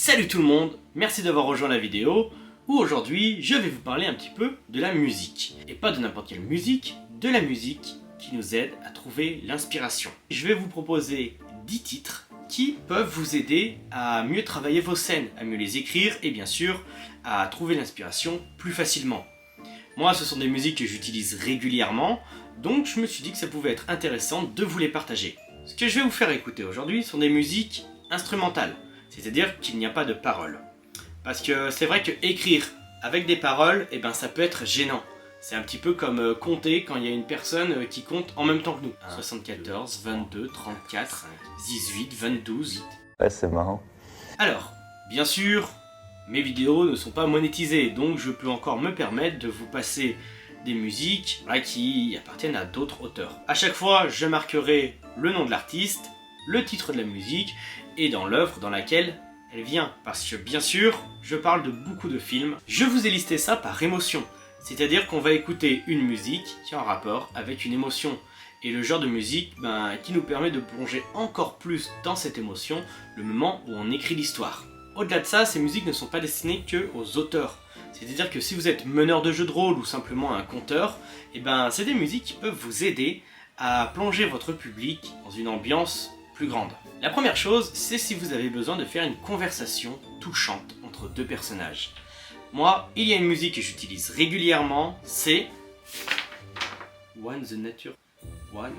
Salut tout le monde, merci d'avoir rejoint la vidéo où aujourd'hui je vais vous parler un petit peu de la musique. Et pas de n'importe quelle musique, de la musique qui nous aide à trouver l'inspiration. Je vais vous proposer 10 titres qui peuvent vous aider à mieux travailler vos scènes, à mieux les écrire et bien sûr à trouver l'inspiration plus facilement. Moi ce sont des musiques que j'utilise régulièrement, donc je me suis dit que ça pouvait être intéressant de vous les partager. Ce que je vais vous faire écouter aujourd'hui sont des musiques instrumentales, c'est-à-dire qu'il n'y a pas de paroles. Parce que c'est vrai que écrire avec des paroles, ça peut être gênant. C'est un petit peu comme compter quand il y a une personne qui compte en même temps que nous. 74, 22, 34, 18, 22. Ouais, c'est marrant. Alors, bien sûr, mes vidéos ne sont pas monétisées, donc je peux encore me permettre de vous passer des musiques qui appartiennent à d'autres auteurs. À chaque fois, je marquerai le nom de l'artiste, le titre de la musique et dans l'œuvre dans laquelle elle vient. Parce que bien sûr, je parle de beaucoup de films. Je vous ai listé ça par émotion. C'est-à-dire qu'on va écouter une musique qui est en rapport avec une émotion. Et le genre de musique qui nous permet de plonger encore plus dans cette émotion le moment où on écrit l'histoire. Au-delà de ça, ces musiques ne sont pas destinées que aux auteurs. C'est-à-dire que si vous êtes meneur de jeu de rôle ou simplement un conteur, c'est des musiques qui peuvent vous aider à plonger votre public dans une ambiance plus grande. La première chose, c'est si vous avez besoin de faire une conversation touchante entre deux personnages. Moi, il y a une musique que j'utilise régulièrement, c'est One the Nature of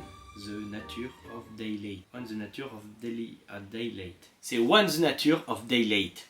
Daylight. One the Nature of Daylight. C'est One the Nature of Daylight.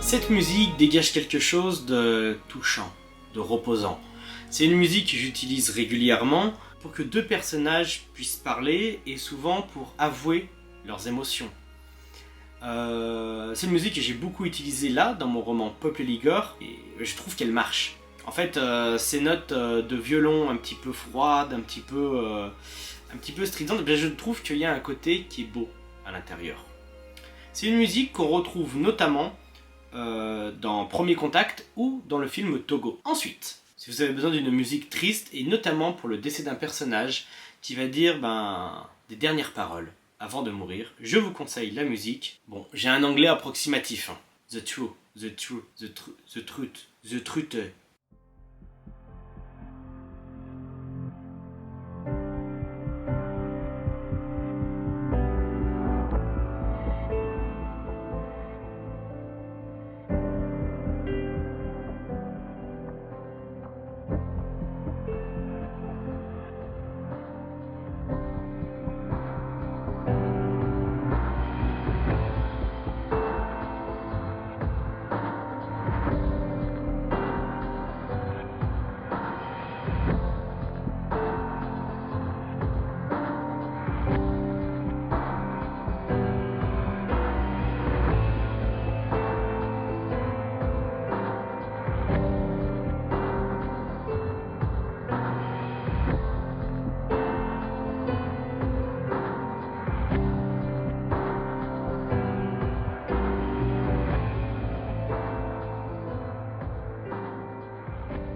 Cette musique dégage quelque chose de touchant, de reposant. C'est une musique que j'utilise régulièrement pour que deux personnages puissent parler et souvent pour avouer leurs émotions. C'est une musique que j'ai beaucoup utilisée là, dans mon roman Peuple et Ligor, et je trouve qu'elle marche. En fait, ces notes de violon un petit peu froides, un petit peu stridentes, je trouve qu'il y a un côté qui est beau à l'intérieur. C'est une musique qu'on retrouve notamment dans Premier Contact ou dans le film Togo. Ensuite, si vous avez besoin d'une musique triste et notamment pour le décès d'un personnage qui va dire des dernières paroles avant de mourir, je vous conseille la musique. Bon, j'ai un anglais approximatif. The truth.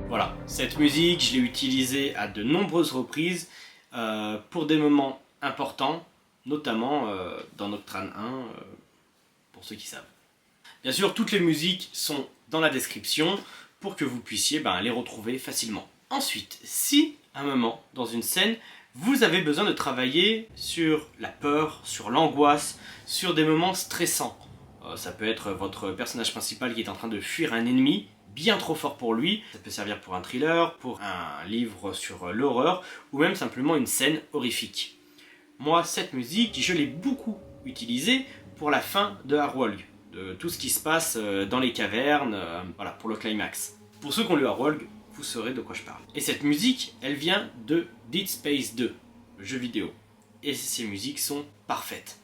Voilà, cette musique, je l'ai utilisée à de nombreuses reprises pour des moments importants, notamment dans Nocturne 1, pour ceux qui savent. Bien sûr, toutes les musiques sont dans la description pour que vous puissiez les retrouver facilement. Ensuite, si à un moment, dans une scène, vous avez besoin de travailler sur la peur, sur l'angoisse, sur des moments stressants, Ça peut être votre personnage principal qui est en train de fuir un ennemi bien trop fort pour lui. Ça peut servir pour un thriller, pour un livre sur l'horreur, ou même simplement une scène horrifique. Moi, cette musique, je l'ai beaucoup utilisée pour la fin de Harwolg, de tout ce qui se passe dans les cavernes, voilà, pour le climax. Pour ceux qui ont lu Harwolg, vous saurez de quoi je parle. Et cette musique, elle vient de Dead Space 2, le jeu vidéo. Et ces musiques sont parfaites.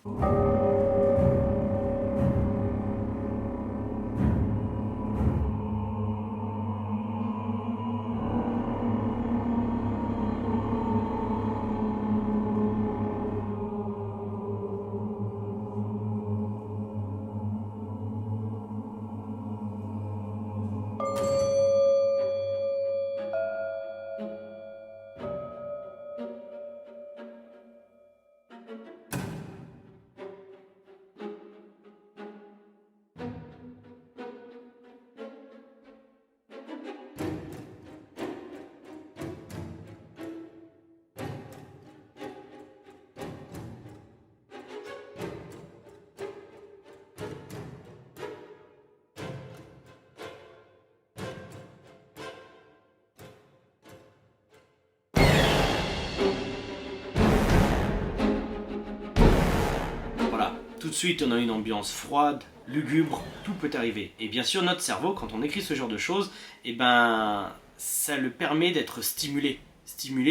Voilà, tout de suite on a une ambiance froide, lugubre, tout peut arriver. Et bien sûr notre cerveau, quand on écrit ce genre de choses, eh ben, ça le permet d'être stimulé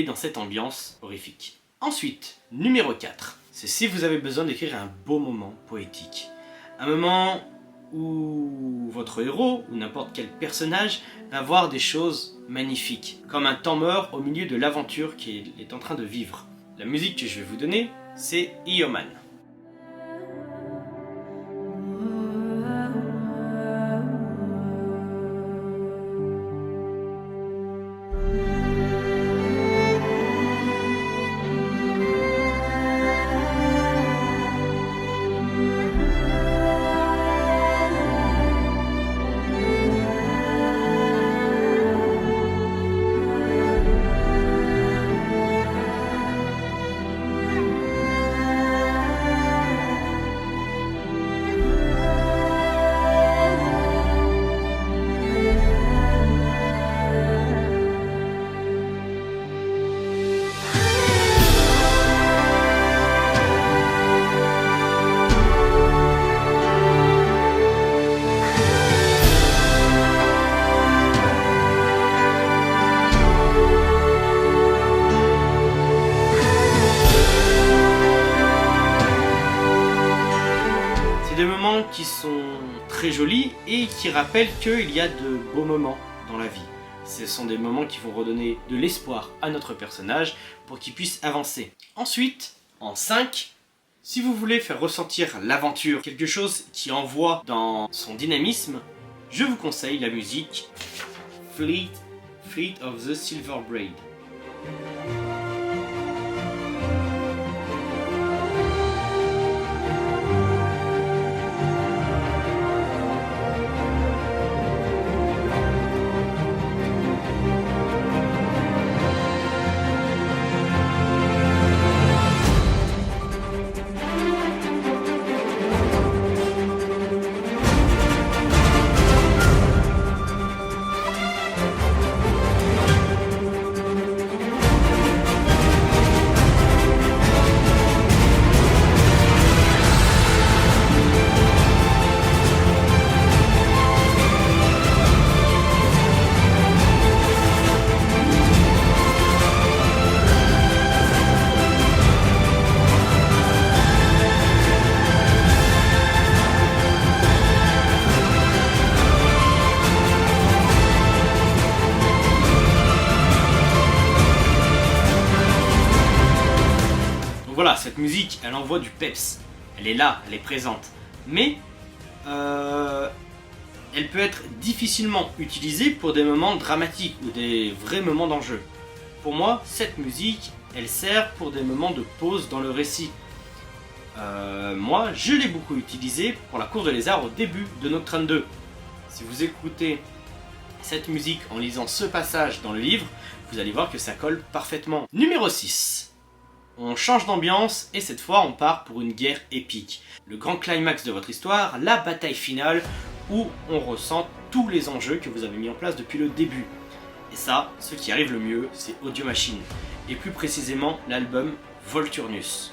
dans cette ambiance horrifique. Ensuite, numéro 4, c'est si vous avez besoin d'écrire un beau moment poétique. Un moment où votre héros, ou n'importe quel personnage, va voir des choses magnifiques, comme un temps mort au milieu de l'aventure qu'il est en train de vivre. La musique que je vais vous donner, c'est Eoman. Des moments qui sont très jolis et qui rappellent qu'il y a de beaux moments dans la vie. Ce sont des moments qui vont redonner de l'espoir à notre personnage pour qu'il puisse avancer. Ensuite, en 5, si vous voulez faire ressentir l'aventure, quelque chose qui envoie dans son dynamisme, je vous conseille la musique Fleet of the Silver Braid. Voilà, cette musique, elle envoie du peps. Elle est là, elle est présente. Mais, elle peut être difficilement utilisée pour des moments dramatiques ou des vrais moments d'enjeu. Pour moi, cette musique, elle sert pour des moments de pause dans le récit. Moi, je l'ai beaucoup utilisée pour la course de lézards au début de Nocturne 2. Si vous écoutez cette musique en lisant ce passage dans le livre, vous allez voir que ça colle parfaitement. Numéro 6. On change d'ambiance et cette fois on part pour une guerre épique. Le grand climax de votre histoire, la bataille finale où on ressent tous les enjeux que vous avez mis en place depuis le début. Et ça, ce qui arrive le mieux, c'est Audio Machine. Et plus précisément l'album Volturnus.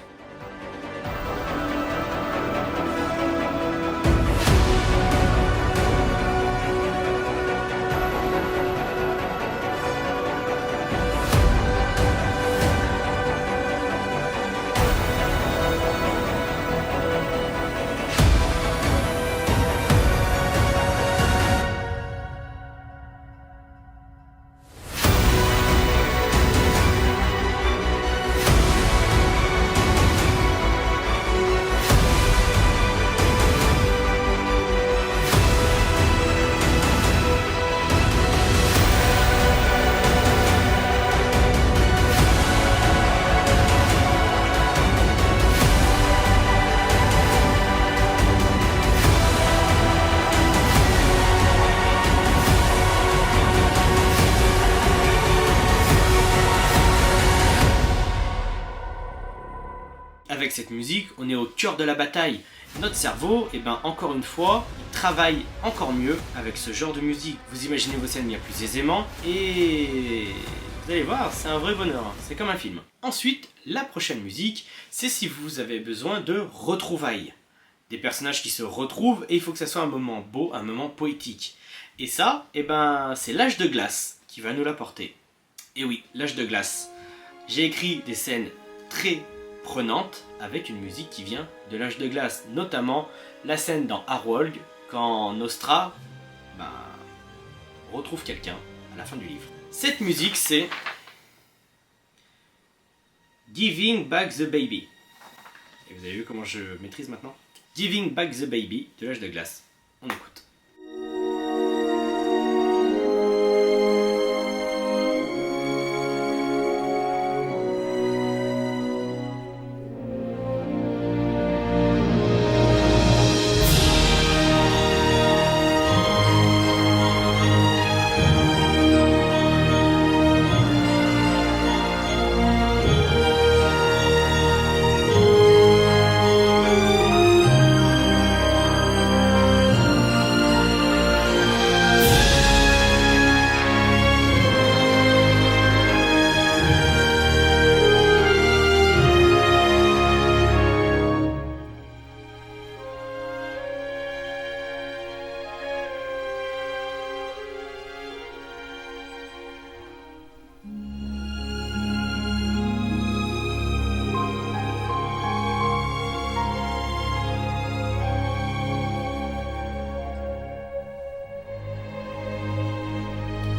Avec cette musique, on est au cœur de la bataille. Notre cerveau, encore une fois, il travaille encore mieux avec ce genre de musique. Vous imaginez vos scènes bien plus aisément et vous allez voir, c'est un vrai bonheur, c'est comme un film. Ensuite, la prochaine musique, c'est si vous avez besoin de retrouvailles. Des personnages qui se retrouvent et il faut que ça soit un moment beau, un moment poétique. Et ça, c'est l'âge de glace qui va nous l'apporter. Et oui, l'âge de glace. J'ai écrit des scènes très prenante avec une musique qui vient de l'âge de glace, notamment la scène dans Harwolg quand Nostra retrouve quelqu'un à la fin du livre. Cette musique c'est Giving Back the Baby. Et vous avez vu comment je maîtrise maintenant? Giving Back the Baby de l'âge de glace. On écoute.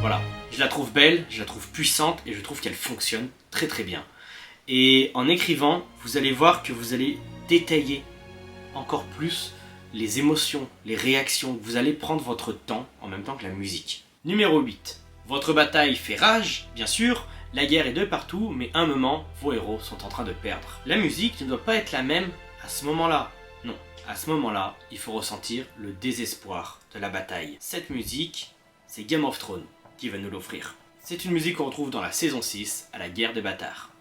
Voilà, je la trouve belle, je la trouve puissante et je trouve qu'elle fonctionne très très bien. Et en écrivant, vous allez voir que vous allez détailler encore plus les émotions, les réactions. Vous allez prendre votre temps en même temps que la musique. Numéro 8. Votre bataille fait rage, bien sûr, la guerre est de partout, mais à un moment, vos héros sont en train de perdre. La musique ne doit pas être la même à ce moment-là. Non, à ce moment-là, il faut ressentir le désespoir de la bataille. Cette musique, c'est Game of Thrones qui va nous l'offrir. C'est une musique qu'on retrouve dans la saison 6, à la guerre des bâtards.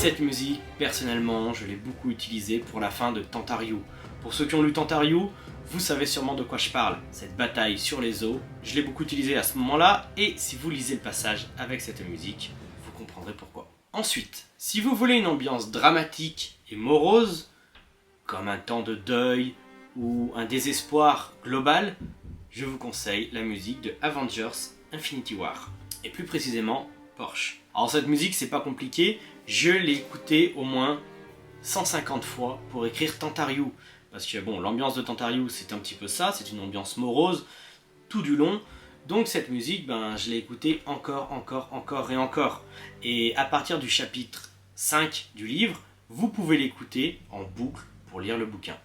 Cette musique, personnellement, je l'ai beaucoup utilisée pour la fin de Tantaryu. Pour ceux qui ont lu Tantaryu, vous savez sûrement de quoi je parle. Cette bataille sur les eaux, je l'ai beaucoup utilisée à ce moment-là, et si vous lisez le passage avec cette musique, vous comprendrez pourquoi. Ensuite, si vous voulez une ambiance dramatique et morose, comme un temps de deuil ou un désespoir global, je vous conseille la musique de Avengers Infinity War. Et plus précisément, Porsche. Alors cette musique, c'est pas compliqué, je l'ai écoutée au moins 150 fois pour écrire Tantaryu. Parce que bon, l'ambiance de Tantaryu, c'est un petit peu ça, c'est une ambiance morose tout du long. Donc cette musique, je l'ai écoutée encore et encore. Et à partir du chapitre 5 du livre, vous pouvez l'écouter en boucle pour lire le bouquin.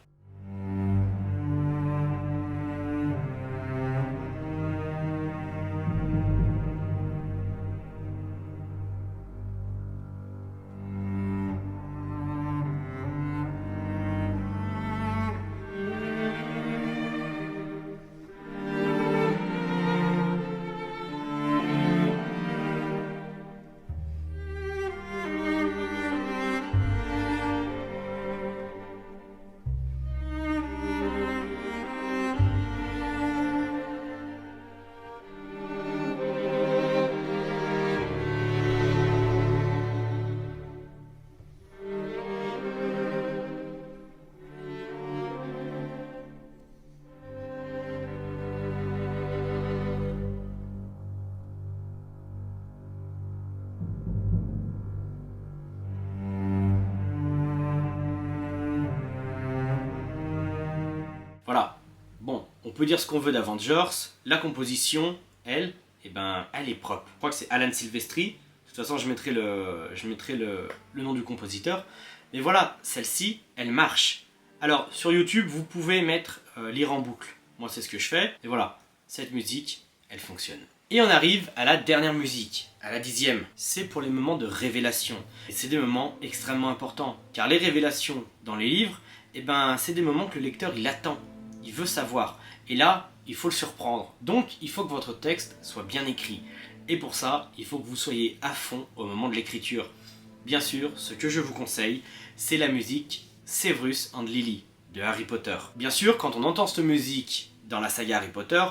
Voilà, bon, on peut dire ce qu'on veut d'Avengers, la composition, elle est propre. Je crois que c'est Alan Silvestri, de toute façon je mettrai le nom du compositeur. Mais voilà, celle-ci, elle marche. Alors, sur YouTube, vous pouvez mettre lire en boucle. Moi, c'est ce que je fais. Et voilà, cette musique, elle fonctionne. Et on arrive à la dernière musique, à la 10e. C'est pour les moments de révélation. Et c'est des moments extrêmement importants. Car les révélations dans les livres, c'est des moments que le lecteur, il attend. Il veut savoir. Et là, il faut le surprendre. Donc, il faut que votre texte soit bien écrit. Et pour ça, il faut que vous soyez à fond au moment de l'écriture. Bien sûr, ce que je vous conseille, c'est la musique Severus and Lily de Harry Potter. Bien sûr, quand on entend cette musique dans la saga Harry Potter,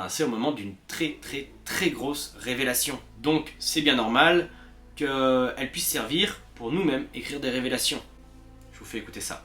c'est au moment d'une très grosse révélation. Donc, c'est bien normal qu'elle puisse servir pour nous-mêmes écrire des révélations. Je vous fais écouter ça.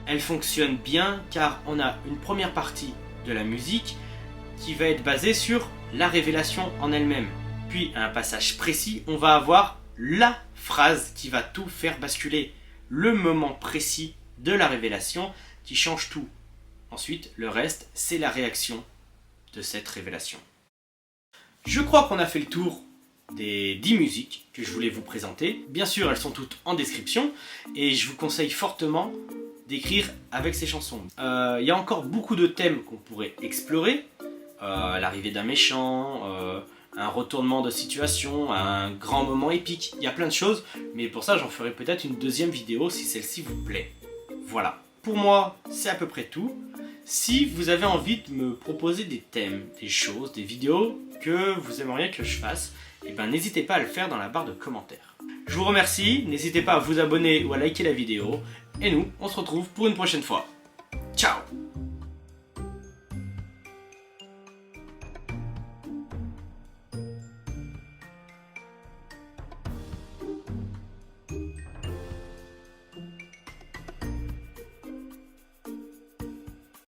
Elle fonctionne bien car on a une première partie de la musique qui va être basée sur la révélation en elle-même. Puis à un passage précis, on va avoir la phrase qui va tout faire basculer. Le moment précis de la révélation qui change tout. Ensuite, le reste, c'est la réaction de cette révélation. Je crois qu'on a fait le tour des 10 musiques que je voulais vous présenter. Bien sûr, elles sont toutes en description et je vous conseille fortement d'écrire avec ces chansons. Il y a encore beaucoup de thèmes qu'on pourrait explorer. L'arrivée d'un méchant, un retournement de situation, un grand moment épique. Il y a plein de choses, mais pour ça j'en ferai peut-être une deuxième vidéo si celle-ci vous plaît. Voilà, pour moi c'est à peu près tout. Si vous avez envie de me proposer des thèmes, des choses, des vidéos que vous aimeriez que je fasse, n'hésitez pas à le faire dans la barre de commentaires. Je vous remercie, n'hésitez pas à vous abonner ou à liker la vidéo, et nous, on se retrouve pour une prochaine fois. Ciao!